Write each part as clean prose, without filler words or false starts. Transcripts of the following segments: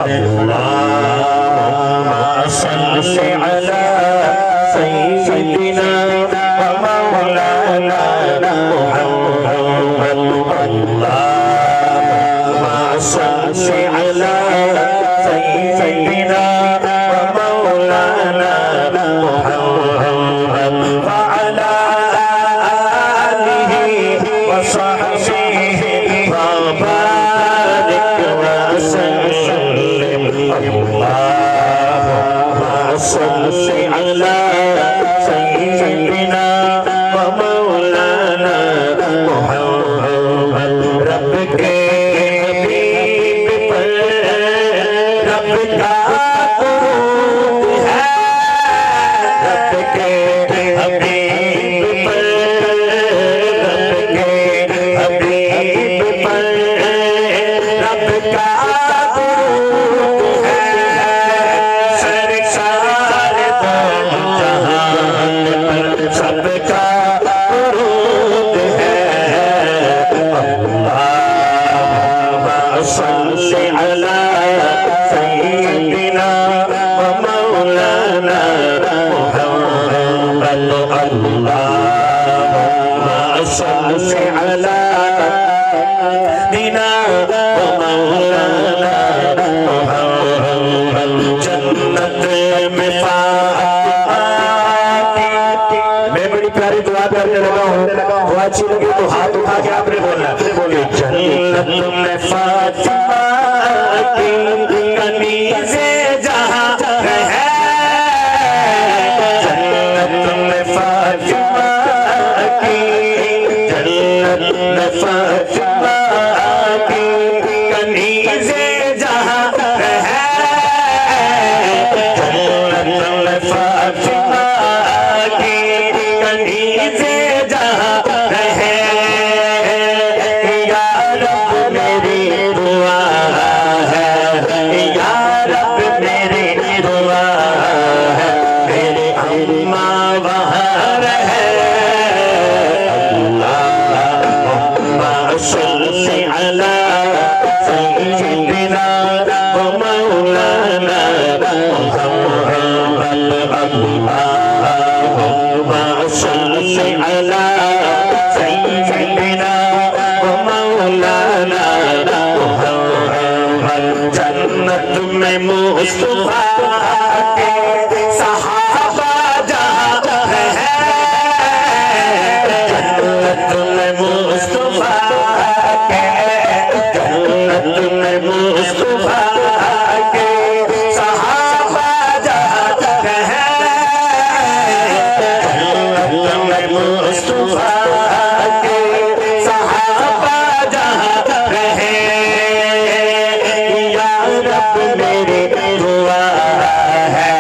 اللهم صل على سيدنا ومولانا محمد اللهم صل على سيدنا ومولانا محمد وعلى آله وصحبه وبارك وسلم اللهم صل على سيدنا ومولانا محمد رب के हबीब पर रब का दुरूद है रब के हबीब पर रब के हबीब पर रब का दुरूद है सरकार दो जहान पर सबका दुरूद है अल्लाहुम्मा सल्लि अला सय्यिदिना व मौलाना मुहम्मद अल्लाहुम्मा सल्लि अला सय्यिदिना व मौलाना मुहम्मद जन्नत में मैं बड़ी प्यारी दुआ करने लगा हूँ दुआ अच्छी लगी तो हाथ उठा के आपने बोलना बोले जन्नत में फातिमा की कनीज़े जहाँ है जन्नत में फातिमा की जन्नत में फातिमा की कनीज़े जहाँ है जन्नत में फातिमा की कनीज़े जहाँ है या रब मेरी दुआ है या रब मेरी दुआ है मेरी अम्मा वहाँ रहे अल्लाहुम्मा सल्लि अला सय्यिदिना व मौलाना मुहम्मद अल्लाहुम्मा सल्लि अला सय्यिदिना व मौलाना मुहम्मद जन्नत में मुस्तफा के सहाबा जहाँ है जन्नत में मुस्तफा के जन्नत में मुस्तफा के सहाबा जहाँ है जन्नत में मुस्तफा के सहाबा जहाँ है या रब मेरी दुआ है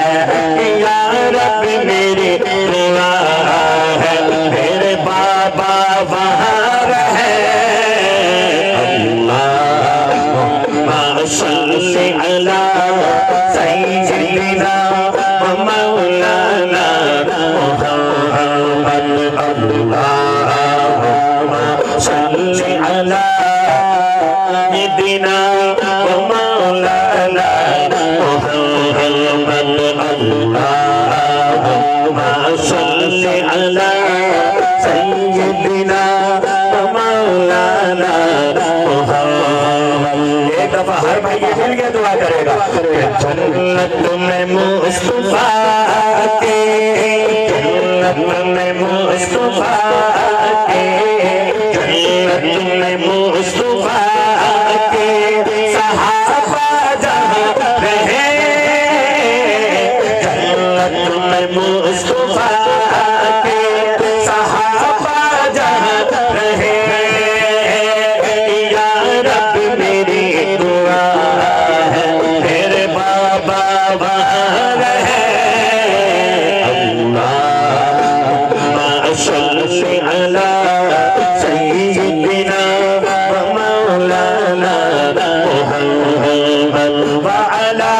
या रब मेरी दुआ है मेरे बाबा वहाँ रहे अल्लाहुम्मा सल्लि अला सय्यिदिना व मौलाना मुहम्मद अल्लाहुम्मा सल्लि अला सय्यिदिना व मौलाना मुहम्मद अल्लाहुम्मा सल्लि अला सय्यिदिना व मौलाना मुहम्मद एक दफा हर भाई ये मिल के दुआ करेगा जन्नत में मुस्तफा के जन्नत में मुस्तफा के जन्नत में मुस्तफा के सहाबा जहाँ रहे जन्नत में मुस्तफा के सहाबा जहाँ रहे या रब मेरी दुआ है मेरे बाबा वहाँ रहे अल्लाहुम्मा सल्लि अला सय्यिदिना व मौलाना मुहम्मद व अला